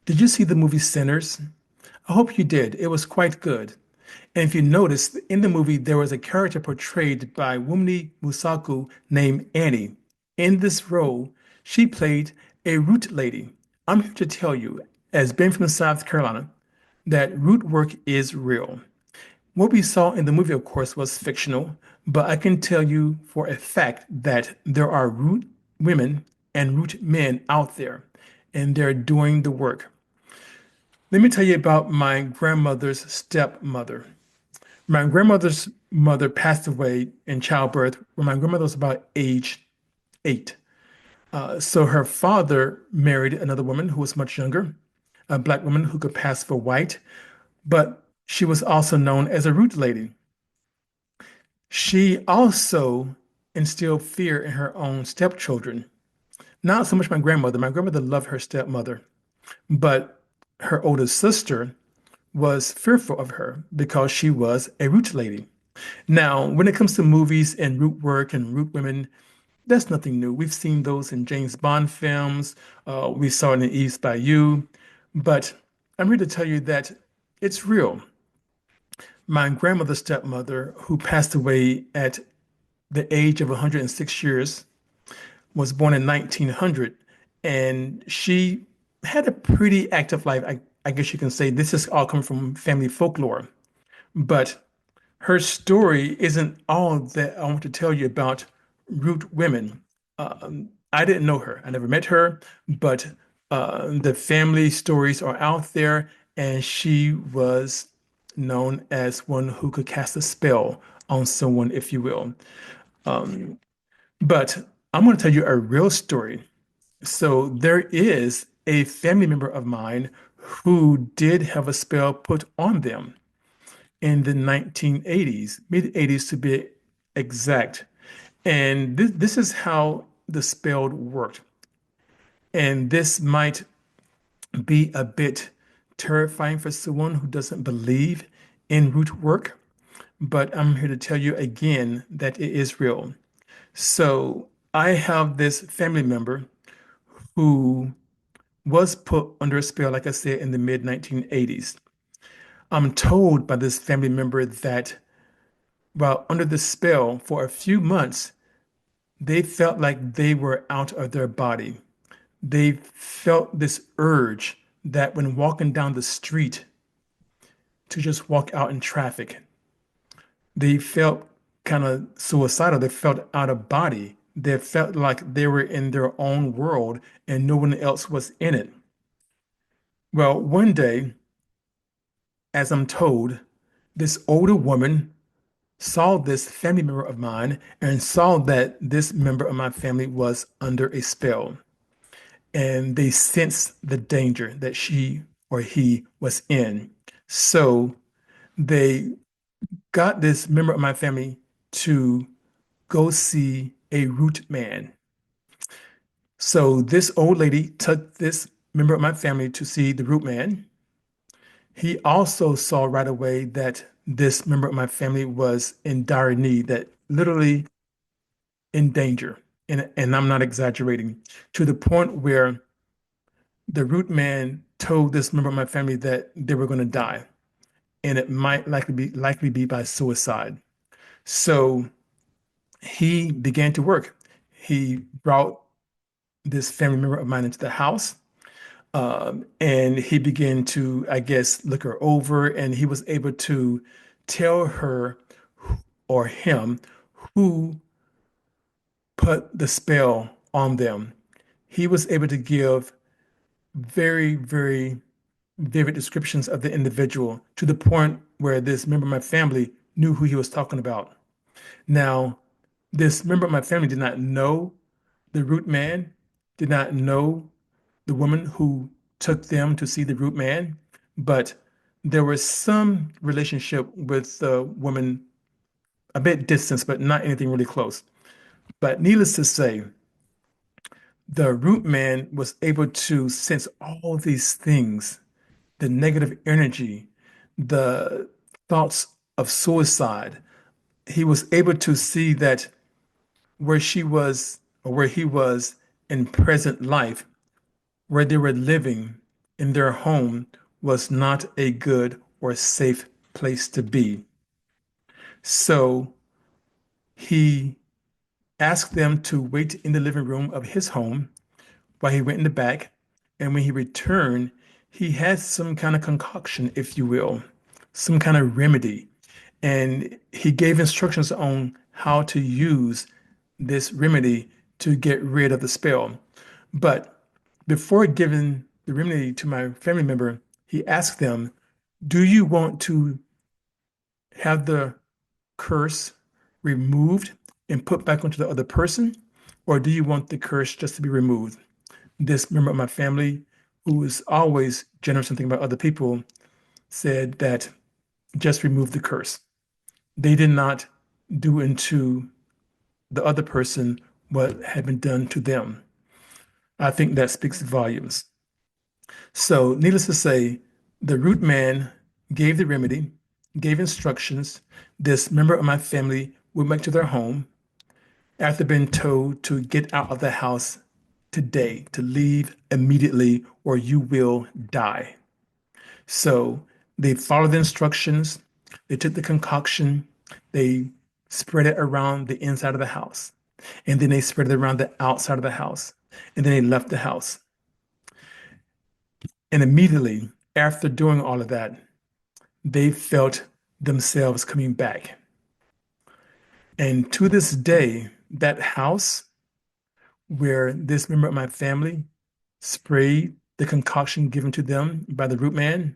Did you see the movie Sinners? I hope you did. It was quite good. And if you noticed, in the movie, there was a character portrayed by Wunmi Musaku named Annie. In this role, she played a root lady. I'm here to tell you, as being from South Carolina, that root work is real. What we saw in the movie, of course, was fictional, but I can tell you for a fact that there are root women and root men out there, and they're doing the work. Let me tell you about my grandmother's stepmother. My grandmother's mother passed away in childbirth when my grandmother was about age 8. So her father married another woman who was much younger, a black woman who could pass for white, but she was also known as a root lady. She also instilled fear in her own stepchildren. Not so much my grandmother. My grandmother loved her stepmother, but her older sister was fearful of her because she was a root lady. Now, when it comes to movies and root work and root women, that's nothing new. We've seen those in James Bond films. We saw it in Eve's Bayou. But I'm here to tell you that it's real. My grandmother's stepmother, who passed away at the age of 106 years, was born in 1900, and she had a pretty active life. I guess you can say this is all coming from family folklore. But her story isn't all that I want to tell you about root women. I didn't know her. I never met her, but the family stories are out there, and she was known as one who could cast a spell on someone, if you will. Um, but I'm going to tell you a real story. So there is a family member of mine who did have a spell put on them in the 1980s, mid 80s to be exact. And this is how the spell worked. And this might be a bit terrifying for someone who doesn't believe in root work, but I'm here to tell you again that it is real. So I have this family member who was put under a spell, like I said, in the mid 1980s. I'm told by this family member that while under the spell for a few months, they felt like they were out of their body. They felt this urge that when walking down the street to just walk out in traffic, they felt kind of suicidal. They felt out of body. They felt like they were in their own world and no one else was in it. Well, one day, as I'm told, this older woman saw this family member of mine and saw that this member of my family was under a spell. And they sensed the danger that she or he was in. So they got this member of my family to go see a root man. So this old lady took this member of my family to see the root man. He also saw right away that this member of my family was in dire need, that literally in danger. And I'm not exaggerating, to the point where the root man told this member of my family that they were going to die, and it might likely be by suicide. So he began to work. He brought this family member of mine into the house, and he began to, I guess, look her over, and he was able to tell her or him who put the spell on them. He was able to give very, very vivid descriptions of the individual to the point where this member of my family knew who he was talking about. Now, this member of my family did not know the root man, did not know the woman who took them to see the root man, but there was some relationship with the woman, a bit distant, but not anything really close. But needless to say, the root man was able to sense all these things, the negative energy, the thoughts of suicide. He was able to see that where she was or where he was in present life, where they were living, in their home was not a good or safe place to be. So he asked them to wait in the living room of his home while he went in the back. And when he returned, he had some kind of concoction, if you will, some kind of remedy. And he gave instructions on how to use this remedy to get rid of the spell. But before giving the remedy to my family member, he asked them, do you want to have the curse removed and put back onto the other person? Or do you want the curse just to be removed? This member of my family, who is always generous and thinking about other people, said that just remove the curse. They did not do into the other person what had been done to them. I think that speaks volumes. So, needless to say, the root man gave the remedy, gave instructions. This member of my family went back to their home after being told to get out of the house today, to leave immediately, or you will die. So they followed the instructions, they took the concoction, they spread it around the inside of the house, and then they spread it around the outside of the house, and then they left the house. And immediately after doing all of that, they felt themselves coming back. And to this day, that house where this member of my family sprayed the concoction given to them by the root man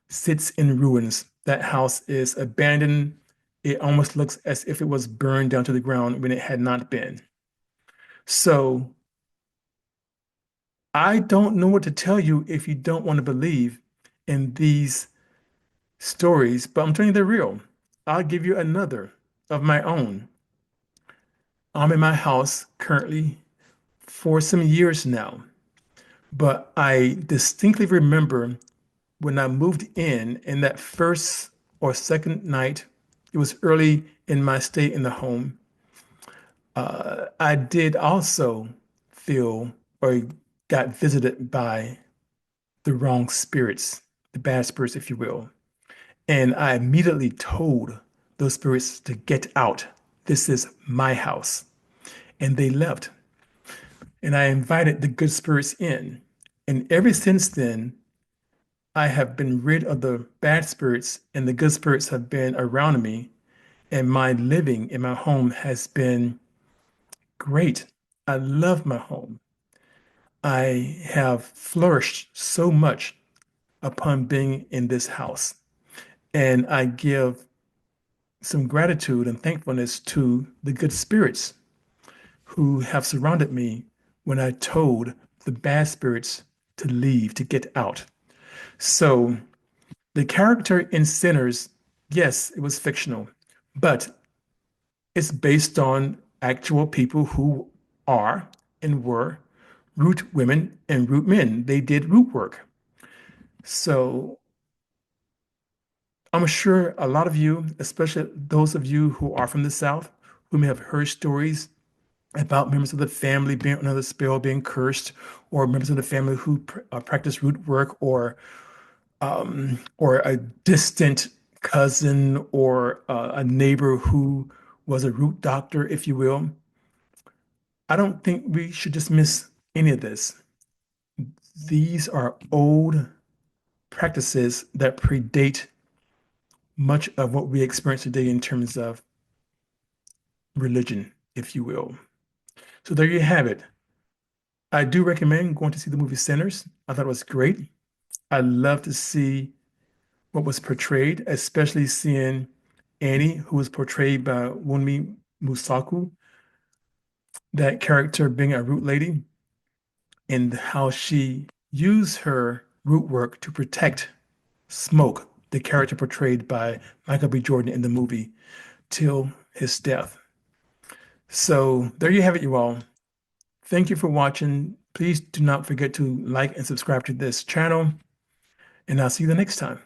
sits in ruins. That house is abandoned. It almost looks as if it was burned down to the ground when it had not been. So I don't know what to tell you if you don't want to believe in these stories, but I'm telling you they're real. I'll give you another of my own. I'm in my house currently for some years now, but I distinctly remember when I moved in that first or second night, it was early in my stay in the home. I did also feel or got visited by the wrong spirits, the bad spirits, if you will. And I immediately told those spirits to get out. This is my house. And they left. And I invited the good spirits in. And ever since then, I have been rid of the bad spirits, and the good spirits have been around me. And my living in my home has been great. I love my home. I have flourished so much upon being in this house. And I give some gratitude and thankfulness to the good spirits who have surrounded me when I told the bad spirits to leave, to get out. So the character in Sinners, yes, it was fictional, but it's based on actual people who are and were root women and root men. They did root work. So I'm sure a lot of you, especially those of you who are from the South, who may have heard stories about members of the family being under the spell, being cursed, or members of the family who practice root work, or a distant cousin or a neighbor who was a root doctor, if you will. I don't think we should dismiss any of this. These are old practices that predate much of what we experience today in terms of religion, if you will. So there you have it. I do recommend going to see the movie Sinners. I thought it was great. I love to see what was portrayed, especially seeing Annie, who was portrayed by Wunmi Musaku, that character being a root lady, and how she used her root work to protect Smoke, the character portrayed by Michael B. Jordan in the movie, till his death. So there you have it, you all. Thank you for watching. Please do not forget to like and subscribe to this channel, and I'll see you the next time.